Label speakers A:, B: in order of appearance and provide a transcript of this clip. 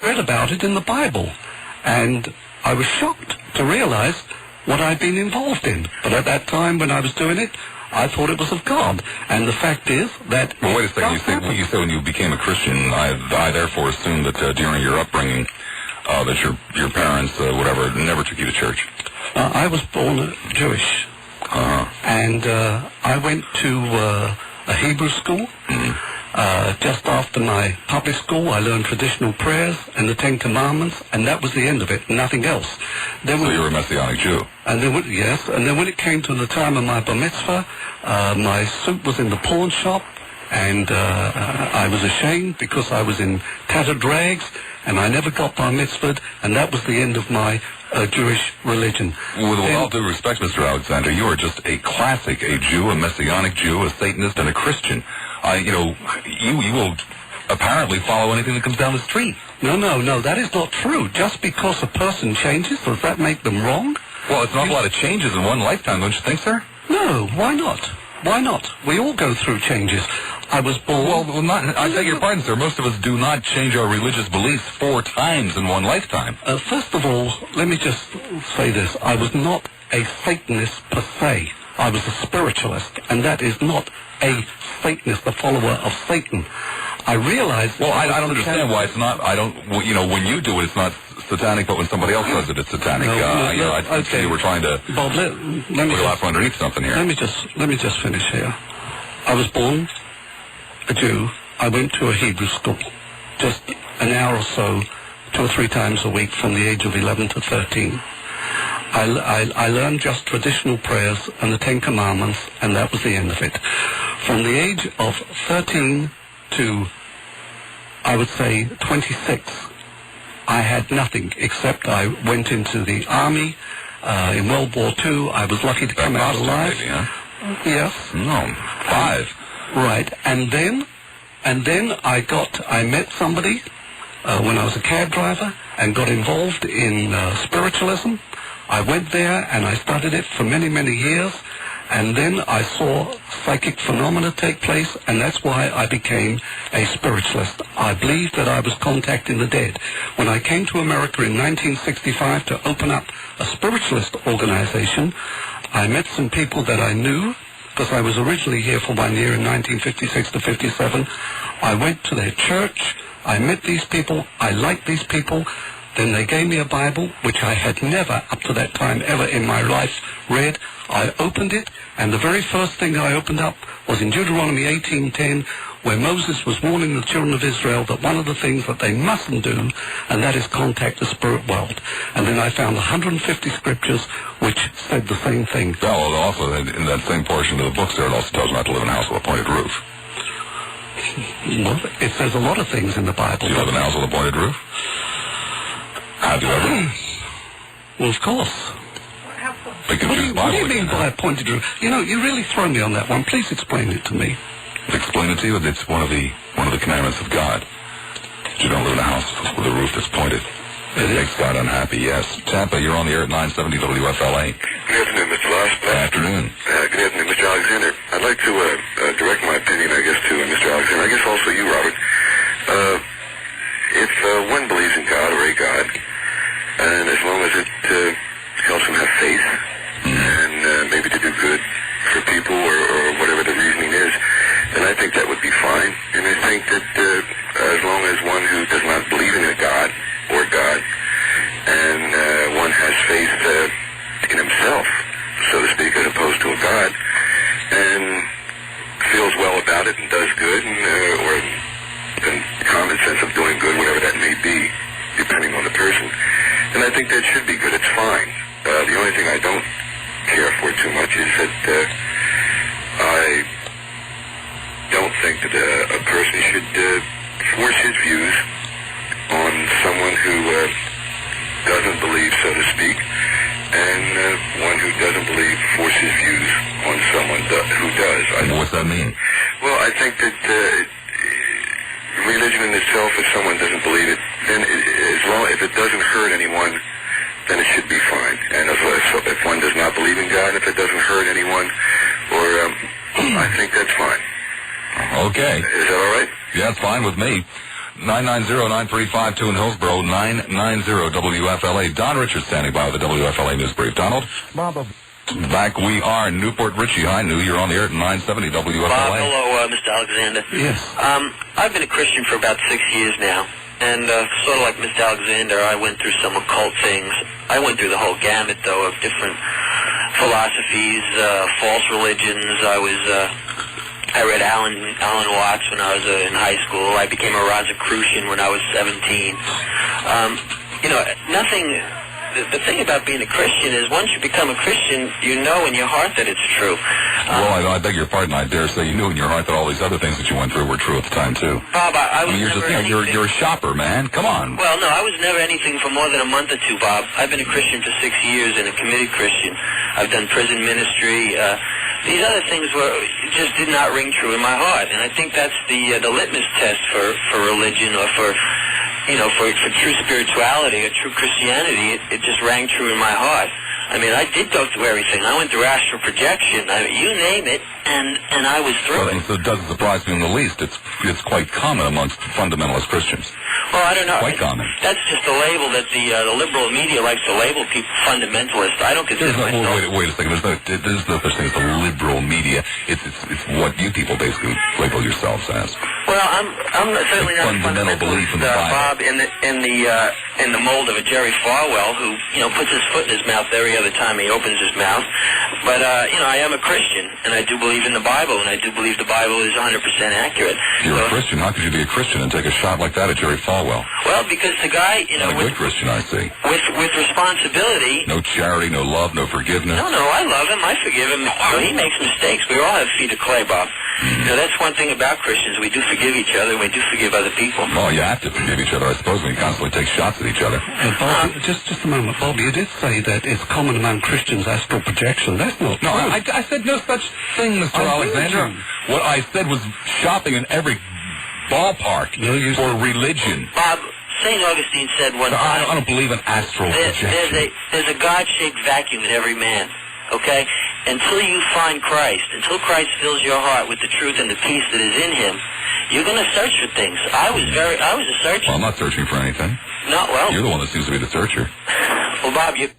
A: read about it in the Bible, and I was shocked to realize what I'd been involved in. But at that time when I was doing it, I thought it was of God. And the fact is that...
B: Well, wait a second. You say when you became a Christian, I therefore assume that during your upbringing, that your parents, whatever, never took you to church.
A: I was born Jewish. And I went to a Hebrew school. Just after my public school, I learned traditional prayers and the Ten Commandments, and that was the end of it, nothing else.
B: So you were a Messianic Jew?
A: And then, yes, and then when it came to the time of my bar mitzvah, my suit was in the pawn shop, and I was ashamed because I was in tattered rags, and I never got bar mitzvahed, and that was the end of my Jewish religion.
B: With all due respect, Mr. Alexander, you are just a classic, a Jew, a Messianic Jew, a Satanist, and a Christian. You will apparently follow anything that comes down the street.
A: No, that is not true. Just because a person changes, does that make them wrong?
B: Well, it's not a lot of changes in one lifetime, don't you think, sir?
A: No, why not? Why not? We all go through changes. I was born...
B: Well, I beg your pardon, sir. Most of us do not change our religious beliefs 4 times in one lifetime.
A: First of all, let me just say this. I was not a Satanist per se. I was a spiritualist, and that is not a Satanist, a follower of Satan. I realize...
B: Well, I don't understand why it's not... when you do it, it's not satanic, but when somebody else does it, it's satanic. I see you were trying to
A: Bob, let me
B: put up underneath something here.
A: Let me just finish here. I was born a Jew. I went to a Hebrew school, just an hour or so, 2 or 3 times a week from the age of 11 to 13. I learned just traditional prayers and the Ten Commandments, and that was the end of it. From the age of 13 to, I would say, 26, I had nothing except I went into the army in World War II. I was lucky to come out alive.
B: Maybe, huh?
A: Yes.
B: No, 5.
A: Right, and then I met somebody when I was a cab driver and got involved in spiritualism. I went there and I studied it for many, many years, and then I saw psychic phenomena take place, and that's why I became a spiritualist. I believed that I was contacting the dead. When I came to America in 1965 to open up a spiritualist organization, I met some people that I knew, because I was originally here for 1 year in 1956 to 57. I went to their church. I met these people. I liked these people. Then they gave me a Bible, which I had never, up to that time, ever in my life read. I opened it, and the very first thing I opened up was in Deuteronomy 18:10, where Moses was warning the children of Israel that one of the things that they mustn't do, and that is contact the spirit world. And then I found 150 scriptures which said the same thing.
B: Well, also, in that same portion of the book, sir, it also tells not to live in a house with a pointed roof.
A: Well, it says a lot of things in the Bible.
B: Do you live in a house with a pointed roof? Have you ever?
A: Well, of course. What do you mean by a pointed roof? You really throw me on that one. Please explain it to me.
B: Explain it to you. It's one of the commandments of God. You don't live in a house with a roof that's pointed. It makes God unhappy, yes. Tampa, you're on the air at 970 WFLA.
C: Good afternoon, Mr. Lassiter.
B: Good afternoon.
C: Good afternoon, Mr. Alexander. I'd like to direct my opinion, I guess, to Mr. Alexander. I guess also you, Robert. If one believes in God or a God, and as long as it helps him have faith, and maybe to do good for people or whatever the reasoning is, then I think that would be fine. And I think that as long as one who does not believe in a God or God, and one has faith in himself, so to speak, as opposed to a God, and feels well about it and does good, or the common sense of doing good, whatever that may be, depending on the person, then I think that should be good. It's fine. The only thing I don't care for too much is that I don't think that a person should force his views on someone who doesn't believe, so to speak, and one who doesn't believe force his views on someone who does.
B: What's that mean?
C: Well, I think that religion in itself, if someone doesn't believe it, then if it doesn't hurt anyone, then it should be fine. And if one does not believe in God, if it doesn't hurt anyone, I think that's fine.
B: Okay.
C: Is that all right?
B: Yeah, it's fine with me. 990-9352 in Hillsborough, 990-WFLA. Don Richards standing by with the WFLA News Brief. Donald?
D: Bob.
B: Back we are in Newport Richie. Hi, New. You're on the air at 970 WFLA.
E: Bob, hello, Mr. Alexander.
A: Yes.
E: I've been a Christian for about 6 years now. And sort of like Mr. Alexander, I went through some occult things. I went through the whole gamut, though, of different philosophies, false religions. I read Alan Watts when I was in high school. I became a Rosicrucian when I was 17. Nothing... The thing about being a Christian is once you become a Christian, you know in your heart that it's true.
B: Well, I beg your pardon. I dare say you knew in your heart that all these other things that you went through were true at the time, too.
E: Bob, I was
B: you're
E: never
B: just,
E: anything...
B: you're a shopper, man. Come on.
E: Well, no, I was never anything for more than a month or two, Bob. I've been a Christian for 6 years and a committed Christian. I've done prison ministry. These other things just did not ring true in my heart. And I think that's the litmus test for religion or for true spirituality or true Christianity. It just rang true in my heart. I mean, I did go through everything. I went through astral projection. You name it, and I was through it.
B: It doesn't surprise me in the least. It's quite common amongst fundamentalist Christians.
E: Well, I don't know.
B: Quite common.
E: That's just a label that the liberal media likes to label people fundamentalist. I don't consider myself...
B: Wait a second. There's no such thing as the liberal media. It's what you people basically label yourselves as.
E: Well, I'm certainly not a
B: fundamental belief in the Bible.
E: Bob, in the mold of a Jerry Falwell, who puts his foot in his mouth every other time he opens his mouth. But I am a Christian, and I do believe in the Bible, and I do believe the Bible is 100% accurate.
B: You're a Christian. How could you be a Christian and take a shot like that at Jerry Falwell?
E: Well, because the guy,
B: Not a good Christian, I see.
E: with responsibility.
B: No charity, no love, no forgiveness.
E: No, I love him. I forgive him. So he makes mistakes. We all have feet of clay, Bob. That's one thing about Christians. We do forgive each other, and we do forgive other people.
B: Oh, you have to forgive each other, I suppose, when you constantly take shots at each other.
A: Bob, just a moment, Bob. You did say that it's common among Christians astral projection. That's not true.
B: No, I said no such thing, Mr. Alexander. What I said was shopping in every ballpark for religion.
E: Bob, St. Augustine said one time...
B: I don't believe in astral projection.
E: There's a God-shaped vacuum in every man, okay? Until you find Christ, until Christ fills your heart with the truth and the peace that is in Him, you're going to search for things. I was a searcher.
B: Well, I'm not searching for anything.
E: No, well...
B: You're the one that seems to be the searcher.
E: Well, Bob, you...